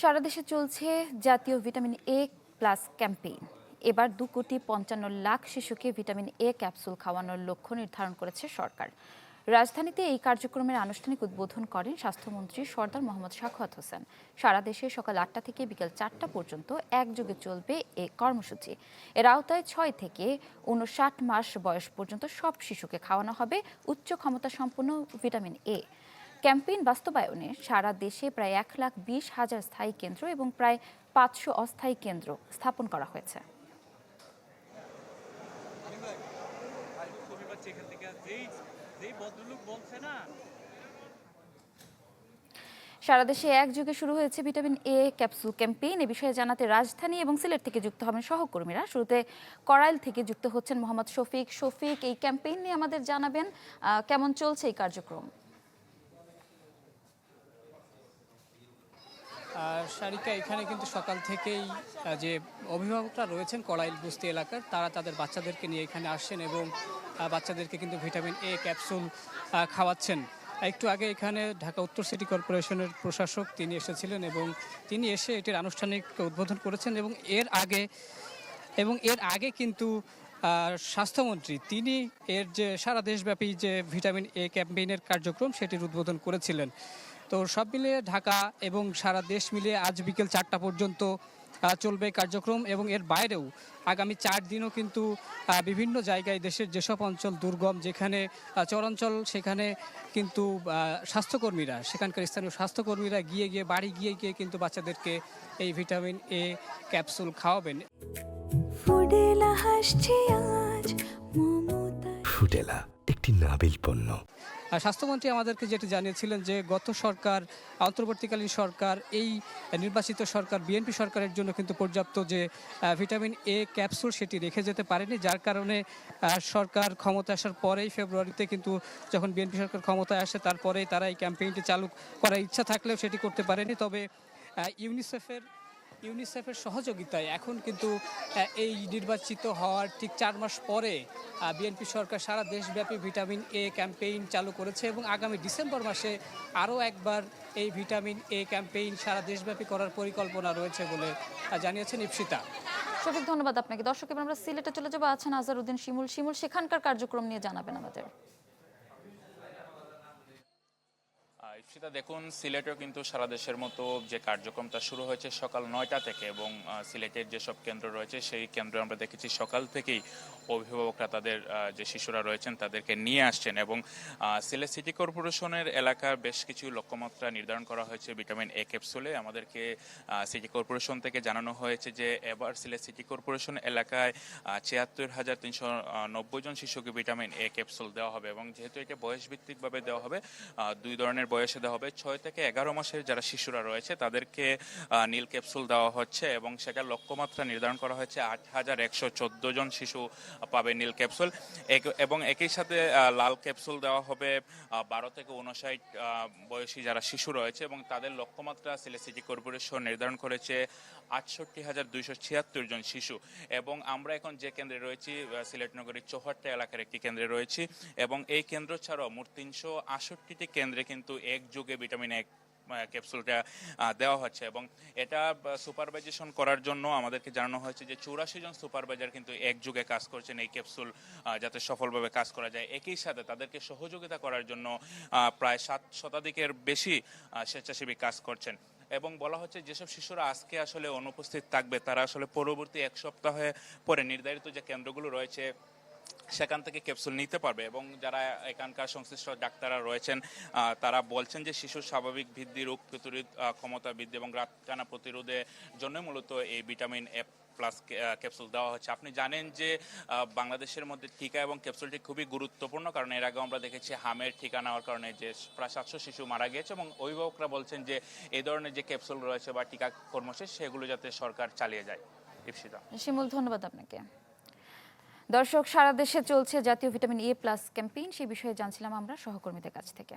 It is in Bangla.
সারা দেশে চলছে জাতীয় ভিটামিন এ প্লাস ক্যাম্পেইন। এবার 2,55,00,000 শিশুকে ভিটামিন এ ক্যাপসুল খাওয়ানোর লক্ষ্য নির্ধারণ করেছে সরকার। রাজধানীতে এই কার্যক্রমের আনুষ্ঠানিক উদ্বোধন করেন স্বাস্থ্যমন্ত্রী সরদার মোহাম্মদ সাখাওয়াত হোসেন। সারা দেশে সকাল 8টা থেকে বিকেল 4টা পর্যন্ত একযোগে চলবে এ কর্মসূচি। এর আওতায় 6 থেকে 59 মাস বয়স পর্যন্ত সব শিশুকে খাওয়ানো হবে উচ্চ ক্ষমতা সম্পন্ন ভিটামিন এ। ক্যাম্পেইন বাস্তবায়নে সারা দেশে প্রায় 1,20,000 স্থায়ী কেন্দ্র এবং প্রায় 500 অস্থায়ী কেন্দ্র স্থাপন করা হয়েছে। সারা দেশে একযোগে শুরু হয়েছে ভিটামিন এ ক্যাপসুল ক্যাম্পেইন। এ বিষয়ে জানাতে রাজধানী এবং সিলেট থেকে যুক্ত হবেন সহকর্মীরা। শুরুতে করাইল থেকে যুক্ত হচ্ছেন মোহাম্মদ শফিক। এই ক্যাম্পেইন নিয়ে আমাদের জানাবেন, কেমন চলছে এই কার্যক্রম? সারিকা, এখানে কিন্তু সকাল থেকেই যে অভিভাবকরা রয়েছেন কড়াইল বস্তি এলাকার, তারা তাদের বাচ্চাদেরকে নিয়ে এখানে আসছেন এবং বাচ্চাদেরকে কিন্তু ভিটামিন এ ক্যাপসুল খাওয়াচ্ছেন। একটু আগে এখানে ঢাকা উত্তর সিটি কর্পোরেশনের প্রশাসক তিনি এসেছিলেন এবং তিনি এসে এটির আনুষ্ঠানিক উদ্বোধন করেছেন এবং এর আগে কিন্তু স্বাস্থ্যমন্ত্রী তিনি এর যে সারা দেশব্যাপী যে ভিটামিন এ ক্যাম্পেইনের কার্যক্রম সেটির উদ্বোধন করেছিলেন। তো সব মিলিয়ে ঢাকা এবং সারা দেশ মিলিয়ে আজ বিকেল 4টা পর্যন্ত চলবে কার্যক্রম এবং এর বাইরেও আগামী 4 দিনও কিন্তু বিভিন্ন জায়গায় দেশের যেসব অঞ্চল দুর্গম, যেখানে চরাঞ্চল, সেখানে কিন্তু স্বাস্থ্যকর্মীরা, সেখানকার স্থানীয় স্বাস্থ্যকর্মীরা গিয়ে বাড়ি গিয়ে কিন্তু বাচ্চাদেরকে এই ভিটামিন এ ক্যাপসুল খাওয়াবেন। ফুডেলা একটি নাবিল পণ্য। স্বাস্থ্যমন্ত্রী আমাদেরকে যেটি জানিয়েছিলেন যে গত সরকার, অন্তর্বর্তীকালীন সরকার, এই নির্বাচিত সরকার বিএনপি সরকারের জন্য কিন্তু পর্যাপ্ত যে ভিটামিন এ ক্যাপসুল সেটি রেখে যেতে পারেনি, যার কারণে সরকার ক্ষমতা আসার পরেই ফেব্রুয়ারিতে কিন্তু যখন বিএনপি সরকার ক্ষমতায় আসে তারপরেই তারা এই ক্যাম্পেইনটি চালু করার ইচ্ছা থাকলেও সেটি করতে পারেনি। তবে ইউনিসেফের সহযোগিতায় এখন কিন্তু এই নির্বাচিত হওয়ার ঠিক 4 মাস পরে বিএনপি সরকার সারা দেশব্যাপী ভিটামিন এ ক্যাম্পেইন চালু করেছে এবং আগামী ডিসেম্বর মাসে আরও একবার এই ভিটামিন এ ক্যাম্পেইন সারা দেশব্যাপী করার পরিকল্পনা রয়েছে বলে জানিয়েছেন ইপসিতা। শফিক, ধন্যবাদ আপনাকে। দর্শক, এবার আমরা সিলেটে চলে যাবো। আছেন আজহারউদ্দিন শিমুল। সেখানকার কার্যক্রম নিয়ে জানাবেন আমাদের। ইপসিতা, দেখুন, সিলেটেও কিন্তু সারা দেশের মতো যে কার্যক্রমটা শুরু হয়েছে সকাল 9টা থেকে এবং সিলেটের যেসব কেন্দ্র রয়েছে সেই কেন্দ্রে আমরা দেখেছি সকাল থেকেই অভিভাবকরা তাদের যে শিশুরা রয়েছেন তাদেরকে নিয়ে আসছেন এবং সিলেট সিটি কর্পোরেশনের এলাকার বেশ কিছু লক্ষ্যমাত্রা নির্ধারণ করা হয়েছে ভিটামিন এ ক্যাপসুলে। আমাদেরকে সিটি কর্পোরেশন থেকে জানানো হয়েছে যে এবার সিলেট সিটি কর্পোরেশন এলাকায় ৭৪,৩৯০ জন শিশুকে ভিটামিন এ ক্যাপসুল দেওয়া হবে এবং যেহেতু এটা বয়সভিত্তিকভাবে দেওয়া হবে, 2 ধরনের বয়সে দেওয়া হবে। 6 থেকে 11 মাসের যারা শিশুরা রয়েছে তাদেরকে নীল ক্যাপসুল দেওয়া হচ্ছে এবং সেটার লক্ষ্যমাত্রা নির্ধারণ করা হয়েছে 8,114 জন শিশু পাবে নীল ক্যাপসুল এবং একই সাথে লাল ক্যাপসুল দেওয়া হবে 12 থেকে 59 বয়সী যারা শিশু রয়েছে এবং তাদের লক্ষ্যমাত্রা সিলেট সিটি কর্পোরেশন নির্ধারণ করেছে 68,276 জন শিশু। এবং আমরা এখন যে কেন্দ্রে রয়েছি সিলেট নগরীর চৌহাট্টা এলাকার একটি কেন্দ্রে রয়েছি এবং এই কেন্দ্র ছাড়াও মোট 368টি কেন্দ্রে কিন্তু একযোগে ভিটামিন এ ক্যাপসুলটা দেওয়া হচ্ছে এবং এটা সুপারভাইজেশন করার জন্য আমাদেরকে জানানো হয়েছে যে 84 জন সুপারভাইজার কিন্তু একযোগে কাজ করছেন এই ক্যাপসুল যাতে সফলভাবে কাজ করা যায়। একই সাথে তাদেরকে সহযোগিতা করার জন্য প্রায় 7 শতাধিকের বেশি স্বেচ্ছাসেবী কাজ করছেন এবং বলা হচ্ছে যেসব শিশুরা আজকে আসলে অনুপস্থিত থাকবে তারা আসলে পরবর্তী 1 সপ্তাহে পরে নির্ধারিত যে কেন্দ্রগুলো রয়েছে সেখান থেকে ক্যাপসুল নিতে পারবে এবং যারা এখানকার সংশ্লিষ্ট ডাক্তাররা রয়েছেন তারা বলছেন যে শিশুর স্বাভাবিক বৃদ্ধি, রোগ প্রতিরোধ ক্ষমতা বৃদ্ধি এবং রাতকানা প্রতিরোধের জন্য মূলত এই ভিটামিন এ প্লাস ক্যাপসুল দেওয়া হচ্ছে। আপনি জানেন যে বাংলাদেশের মধ্যে টিকা এবং ক্যাপসুলটি খুবই গুরুত্বপূর্ণ, কারণ এর আগে আমরা দেখেছি হামের টিকা নেওয়ার কারণে যে প্রায় 700 শিশু মারা গিয়েছে এবং অভিভাবকরা বলছেন যে এই ধরনের যে ক্যাপসুল রয়েছে বা টিকা কর্মসূচি সেগুলো যাতে সরকার চালিয়ে যায়। ইপসিতা। শিমুল, ধন্যবাদ আপনাকে। দর্শক, সারা দেশে চলছে জাতীয় ভিটামিন এ প্লাস ক্যাম্পেইন। সেই বিষয়ে জানছিলাম আমরা সহকর্মীদের কাছ থেকে।